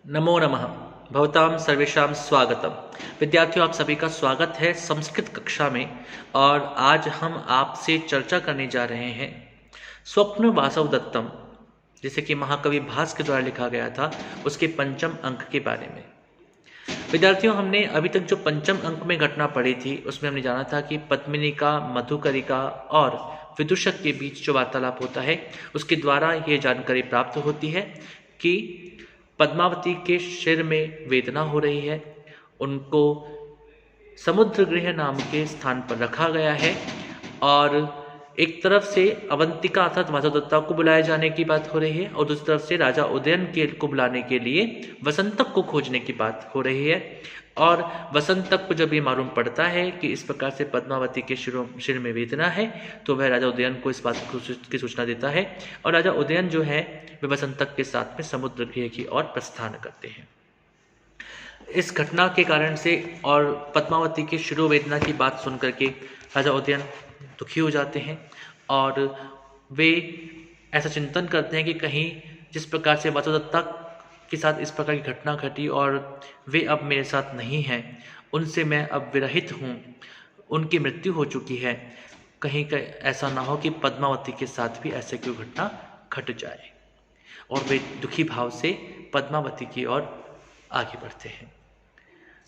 नमो नमः। भवतां सर्वेषां स्वागतम। विद्यार्थियों, आप सभी का स्वागत है संस्कृत कक्षा में। और आज हम आपसे चर्चा करने जा रहे हैं स्वप्न वासव दत्तम, जिसे कि महाकवि भास के द्वारा लिखा गया था, उसके पंचम अंक के बारे में। विद्यार्थियों, हमने अभी तक जो पंचम अंक में घटना पढ़ी थी उसमें हमने जाना था कि पद्मिनिका, मधुकरिका और विदूषक के बीच जो वार्तालाप होता है उसके द्वारा ये जानकारी प्राप्त होती है कि पद्मावती के सिर में वेदना हो रही है, उनको समुद्र गृह नाम के स्थान पर रखा गया है और एक तरफ से अवंतिका अर्थात माधवदत्ता को बुलाए जाने की बात हो रही है और दूसरी तरफ से राजा उदयन के को बुलाने के लिए वसंतक को खोजने की बात हो रही है। और वसंतक को जब ये मालूम पड़ता है कि इस प्रकार से पद्मावती के सिर में वेदना है तो वह राजा उदयन को इस बात की सूचना देता है और राजा उदयन जो है वे वसंतक के साथ में समुद्र गृह की ओर प्रस्थान करते हैं। इस घटना के कारण से और पद्मावती की शिरोवेदना की बात सुनकर के राजा उदयन दुखी हो जाते हैं और वे ऐसा चिंतन करते हैं कि कहीं जिस प्रकार से वासुदत्ता के साथ इस प्रकार की घटना घटी और वे अब मेरे साथ नहीं हैं, उनसे मैं अब विरहित हूँ, उनकी मृत्यु हो चुकी है, कहीं ऐसा ना हो कि पद्मावती के साथ भी ऐसे कोई घटना घट जाए। और वे दुखी भाव से पद्मावती की ओर आगे बढ़ते हैं।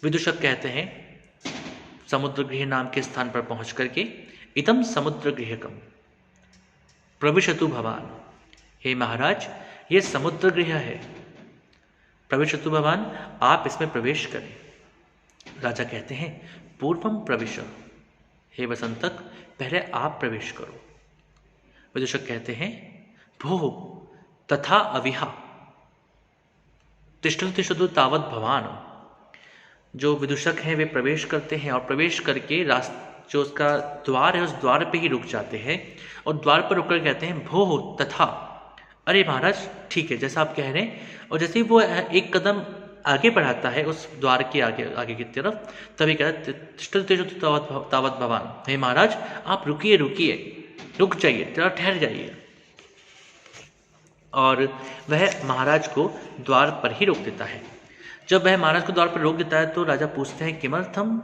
विदूषक कहते हैं समुद्र गृह नाम के स्थान पर पहुंच करके, इदम समुद्र गृहकम प्रविशतु भवान, हे महाराज ये समुद्र गृह है, प्रविशतु भवान आप इसमें प्रवेश करें। राजा कहते हैं पूर्वम प्रविश, हे वसंतक पहले आप प्रवेश करो। विदूषक कहते हैं भो तथा अविहा तिष्ठतु तिष्ठतु तावत भवान। जो विदूषक हैं वे प्रवेश करते हैं और प्रवेश करके जो उसका द्वार है उस द्वार पे ही रुक जाते हैं और द्वार पर रुककर कहते हैं भो तथा, अरे महाराज ठीक है जैसा आप कह रहे हैं। और जैसे ही वो एक कदम आगे बढ़ाता है उस द्वार के आगे की तरफ, तभी कहता है तिष्ठतु तिष्ठतु तावत भवान, हे महाराज आप रुकिए रुकिए, रुक जाइए, जरा ठहर जाइए। और वह महाराज को द्वार पर ही रोक देता है। जब वह महाराज को द्वार पर रोक देता है तो राजा पूछते हैं किमर्थम,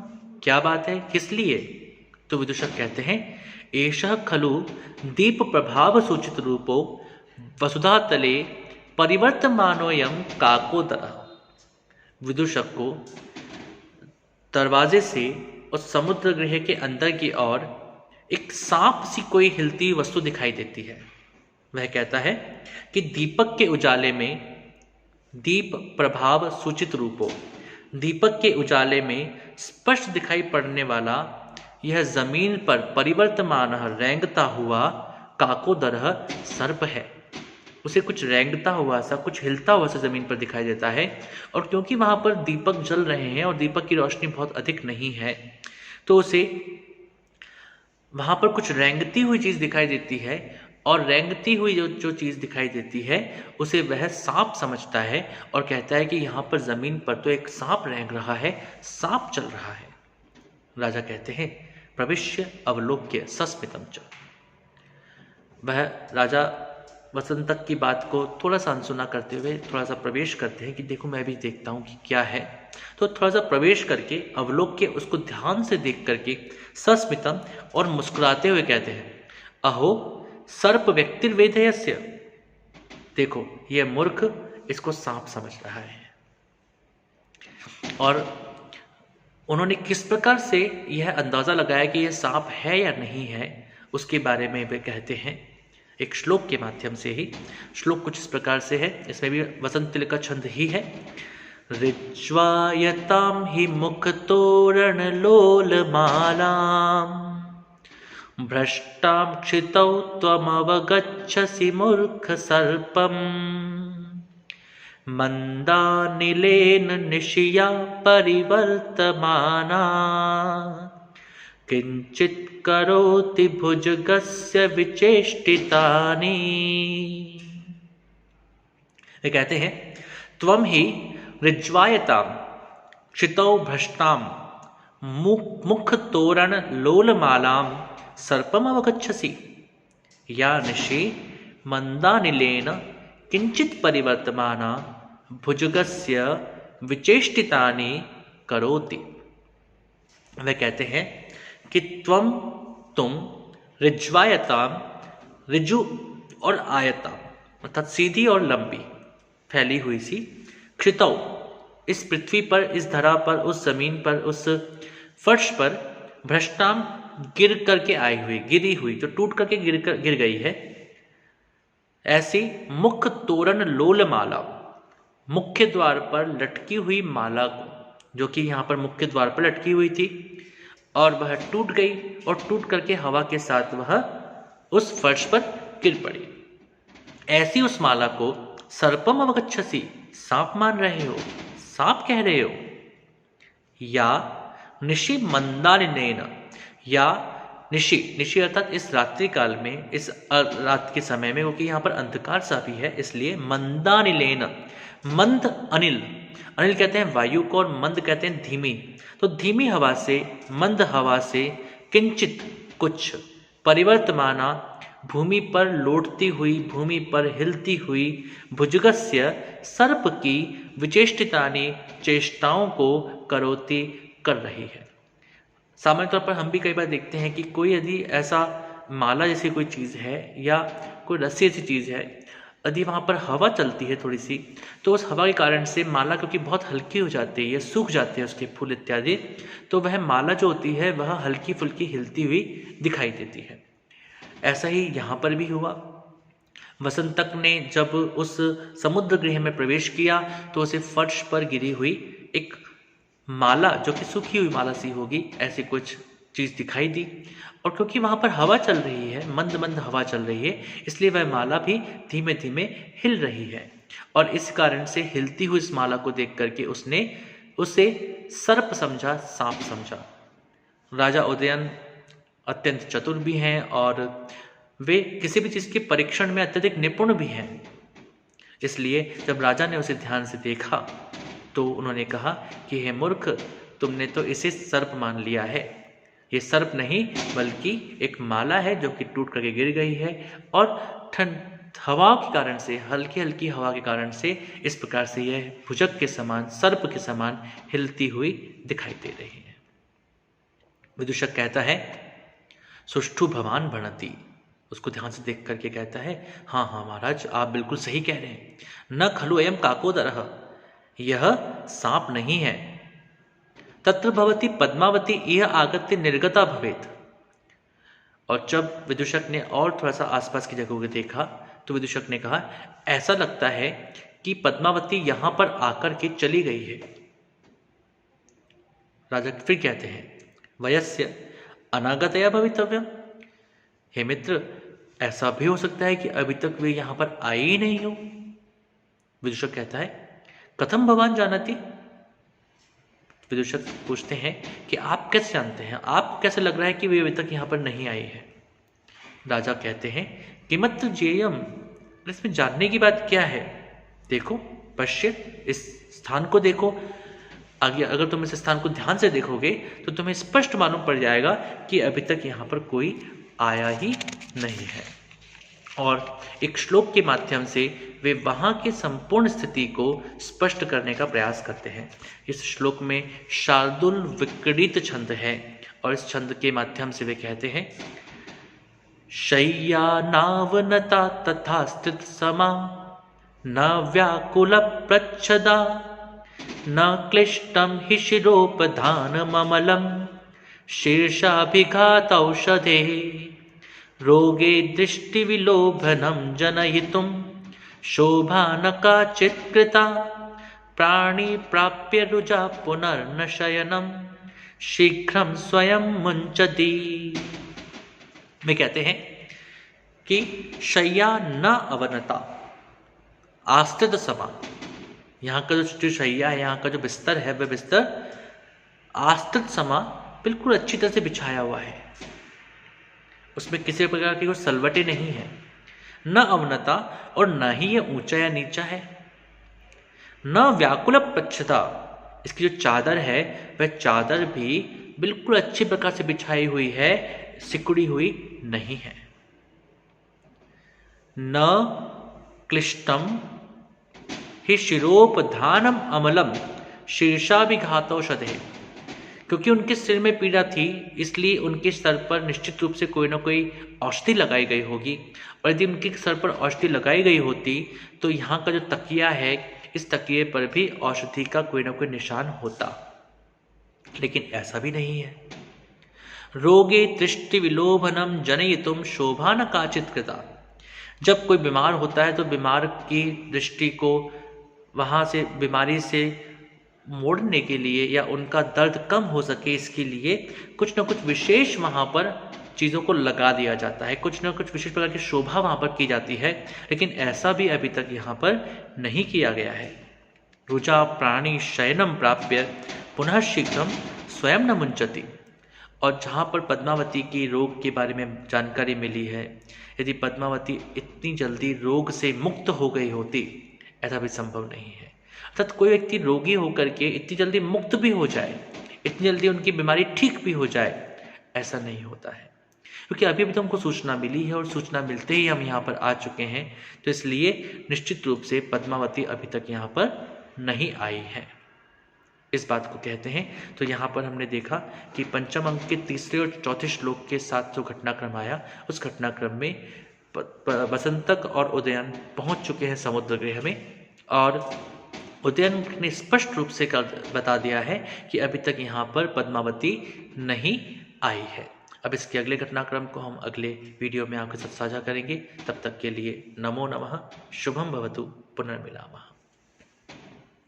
क्या बात है, किस लिए? तो विदूषक कहते हैं एषः खलु दीप प्रभाव सूचित रूपो वसुधा तले परिवर्तमानोयम काकोदरः। विदूषक को दरवाजे से उस समुद्र गृह के अंदर की ओर एक सांप सी कोई हिलती वस्तु दिखाई देती है। वह कहता है कि दीपक के उजाले में, दीप प्रभाव सूचित रूपो, दीपक के उजाले में स्पष्ट दिखाई पड़ने वाला यह जमीन पर परिवर्तमान रेंगता हुआ काकोदरः सर्प है। उसे कुछ रेंगता हुआ सा, कुछ हिलता हुआ सा जमीन पर दिखाई देता है। और क्योंकि वहां पर दीपक जल रहे हैं और दीपक की रोशनी बहुत अधिक नहीं है तो उसे वहां पर कुछ रेंगती हुई चीज दिखाई देती है और रेंगती हुई जो चीज़ दिखाई देती है उसे वह सांप समझता है और कहता है कि यहाँ पर ज़मीन पर तो एक सांप रेंग रहा है, सांप चल रहा है। राजा कहते हैं प्रविश्य अवलोक्य सस्मितम च। वह राजा वसंतक की बात को थोड़ा सा अनसुना करते हुए थोड़ा सा प्रवेश करते हैं कि देखो मैं भी देखता हूँ कि क्या है। तो थोड़ा सा प्रवेश करके अवलोक्य उसको ध्यान से देख करके सस्मितम और मुस्कुराते हुए कहते हैं अहो सर्प व्यक्तिर्वेदयस्य, देखो यह मूर्ख इसको सांप समझ रहा है। और उन्होंने किस प्रकार से यह अंदाजा लगाया कि यह सांप है या नहीं है उसके बारे में वे कहते हैं एक श्लोक के माध्यम से ही। श्लोक कुछ इस प्रकार से है, इसमें भी वसंत तिलक का छंद ही है। ऋज्वायताम ही मुख तोरण लोल मालाम भ्रष्टां क्षितौ त्वमवगच्छसि मूर्ख सर्पम् मन्दानिलेन निशिया परिवर्तमाना किंचित् करोति भुजगस्य विचेष्टितानि। वे कहते हैं त्वम ही ऋज्वायतां क्षितौ भ्रष्टां मुख तोरण लोलमालां सर्पम अवगच्छसि या निशि मंदानिलेन किंचित परिवर्तमाना भुजगस्य विचेष्टितानि करोति। वे कहते हैं कि तुम ऋज्वायताम, ऋजु और आयताम अर्थात सीधी और लंबी फैली हुई सी, क्षितौ इस पृथ्वी पर, इस धरा पर, उस जमीन पर, उस फर्श पर, भ्रष्टाम गिर करके आई हुई, गिरी हुई तो टूट करके गिर गई है, ऐसी मुख तोरण लोल माला, मुख्य द्वार पर लटकी हुई माला को, जो कि यहाँ पर मुख्य द्वार पर लटकी हुई थी और वह टूट गई और टूट करके हवा के साथ वह उस फर्श पर गिर पड़ी, ऐसी उस माला को सर्पम अवगच्छसि, सांप मान रहे हो, सांप कह रहे हो, या निशि मंदालिनेन, या निशि अर्थात इस रात्रि काल में, इस रात के समय में, क्योंकि यहाँ पर अंधकार सा भी है इसलिए मंदानिलेन, मंद अनिल, अनिल कहते हैं वायु को और मंद कहते हैं धीमी, तो धीमी हवा से, मंद हवा से, किंचित कुछ, परिवर्तमाना भूमि पर लौटती हुई, भूमि पर हिलती हुई, भुजगस्य सर्प की विचेष्टितानि चेष्टाओं को करोति कर रही है। सामान्य तौर पर हम भी कई बार देखते हैं कि कोई यदि ऐसा माला जैसी कोई चीज़ है या कोई रस्सी ऐसी चीज़ है, यदि वहाँ पर हवा चलती है थोड़ी सी, तो उस हवा के कारण से माला क्योंकि बहुत हल्की हो जाती है या सूख जाते हैं उसके फूल इत्यादि, तो वह माला जो होती है वह हल्की फुल्की हिलती हुई दिखाई देती है। ऐसा ही यहाँ पर भी हुआ। वसंतक ने जब उस समुद्र गृह में प्रवेश किया तो उसे फर्श पर गिरी हुई एक माला, जो कि सूखी हुई माला सी होगी, ऐसी कुछ चीज़ दिखाई दी, और क्योंकि वहाँ पर हवा चल रही है, मंद मंद हवा चल रही है, इसलिए वह माला भी धीमे धीमे हिल रही है, और इस कारण से हिलती हुई इस माला को देख करके उसने उसे सर्प समझा, सांप समझा। राजा उदयन अत्यंत चतुर भी हैं और वे किसी भी चीज़ के परीक्षण में अत्यधिक निपुण भी हैं, इसलिए जब राजा ने उसे ध्यान से देखा तो उन्होंने कहा कि हे मूर्ख, तुमने तो इसे सर्प मान लिया है, ये सर्प नहीं बल्कि एक माला है जो कि टूट करके गिर गई है, और हवा के कारण से, हल्की हल्की हवा के कारण से इस प्रकार से यह भुजग के समान, सर्प के समान हिलती हुई दिखाई दे रही है। विदूषक कहता है सुष्ठु भवान भणति, उसको ध्यान से देख करके कहता है हाँ हाँ महाराज, आप बिल्कुल सही कह रहे हैं, न खलु अयम काकोदरः, यह सांप नहीं है, तत्र भवति पद्मावती यह आगत्य निर्गता भवेत। और जब विदूषक ने और थोड़ा सा आसपास की जगहों को देखा तो विदूषक ने कहा ऐसा लगता है कि पद्मावती यहां पर आकर के चली गई है। राजा फिर कहते हैं वयस्य अनागतया भवितव्यम, हे मित्र, ऐसा भी हो सकता है कि अभी तक वे यहां पर आई ही नहीं हो। विदूषक कहता है कथम भगवान जानती, विदूषक पूछते हैं कि आप कैसे जानते हैं, आपको कैसे लग रहा है कि वे अभी तक यहाँ पर नहीं आई है। राजा कहते हैं किमत्र जेयम, इसमें जानने की बात क्या है, देखो पश्य, इस स्थान को देखो, आगे अगर तुम इस स्थान को ध्यान से देखोगे तो तुम्हें स्पष्ट मालूम पड़ जाएगा कि अभी तक यहाँ पर कोई आया ही नहीं है। और एक श्लोक के माध्यम से वे वहाँ की संपूर्ण स्थिति को स्पष्ट करने का प्रयास करते हैं। इस श्लोक में शार्दुल विक्रीडित छंद है और इस छंद के माध्यम से वे कहते हैं शय्या नावनता तथा स्थित समा, न व्याकुल प्रच्छदा, न क्लिष्टम हि शिरोपधान ममलम, शीर्षाभिघात औषधे, रोगे दृष्टि विलोभनम जनयितुम, शोभा न काचित् कृता, प्राणी प्राप्य रुजा पुनर्न शयनम, शीघ्रम स्वयं मुंचति। वे कहते हैं कि शय्या न अवनता, आस्थित समा, यहाँ का जो शैया है, यहाँ का जो बिस्तर है, वह बिस्तर आस्थित समा बिल्कुल अच्छी तरह से बिछाया हुआ है, उसमें किसी प्रकार की कोई सलवटें नहीं है, न अवनता और न ही यह ऊंचा या नीचा है, न व्याकुल प्रच्छदा, इसकी जो चादर है वह चादर भी बिल्कुल अच्छी प्रकार से बिछाई हुई है, सिकुड़ी हुई नहीं है, न क्लिष्टम ही शिरोपधानम अमलम शीर्षाभिघातौषधे। क्योंकि उनके सिर में पीड़ा थी, इसलिए उनके सर पर निश्चित रूप से कोई ना कोई औषधि लगाई गई होगी। और यदि उनके सर पर औषधि लगाई गई होती तो यहाँ का जो तकिया है, इस तकिए पर भी औषधि का कोई ना कोई निशान होता, लेकिन ऐसा भी नहीं है। रोगे दृष्टि विलोभनम जनयितुम शोभा न काचित कृता। जब कोई बीमार होता है तो बीमार की दृष्टि को वहाँ से, बीमारी से मोड़ने के लिए या उनका दर्द कम हो सके, इसके लिए कुछ ना कुछ विशेष वहाँ पर चीज़ों को लगा दिया जाता है, कुछ ना कुछ विशेष प्रकार की शोभा वहाँ पर की जाती है। लेकिन ऐसा भी अभी तक यहाँ पर नहीं किया गया है। रुचा प्राणी शयनम प्राप्य पुनः शीघ्रम स्वयं न मुंचति। और जहाँ पर पद्मावती की रोग के बारे में जानकारी मिली है, यदि पद्मावती इतनी जल्दी रोग से मुक्त हो गई होती, ऐसा भी संभव नहीं है। अर्थात कोई व्यक्ति रोगी होकर के इतनी जल्दी मुक्त भी हो जाए, इतनी जल्दी उनकी बीमारी ठीक भी हो जाए, ऐसा नहीं होता है। क्योंकि अभी भी तो हमको सूचना मिली है और सूचना मिलते ही हम यहाँ पर आ चुके हैं, तो इसलिए निश्चित रूप से पद्मावती अभी तक यहाँ पर नहीं आई है, इस बात को कहते हैं। तो यहाँ पर हमने देखा कि पंचम अंक के तीसरे और चौथे श्लोक के साथ जो घटनाक्रम आया, उस घटनाक्रम में बसंतक और उदयन पहुँच चुके हैं समुद्र गृह में, और उदयन ने स्पष्ट रूप से बता दिया है कि अभी तक यहाँ पर पद्मावती नहीं आई है। अब इसके अगले घटनाक्रम को हम अगले वीडियो में आपके साथ साझा करेंगे। तब तक के लिए नमो नमः, शुभम भवतु, पुनर्मिलामः।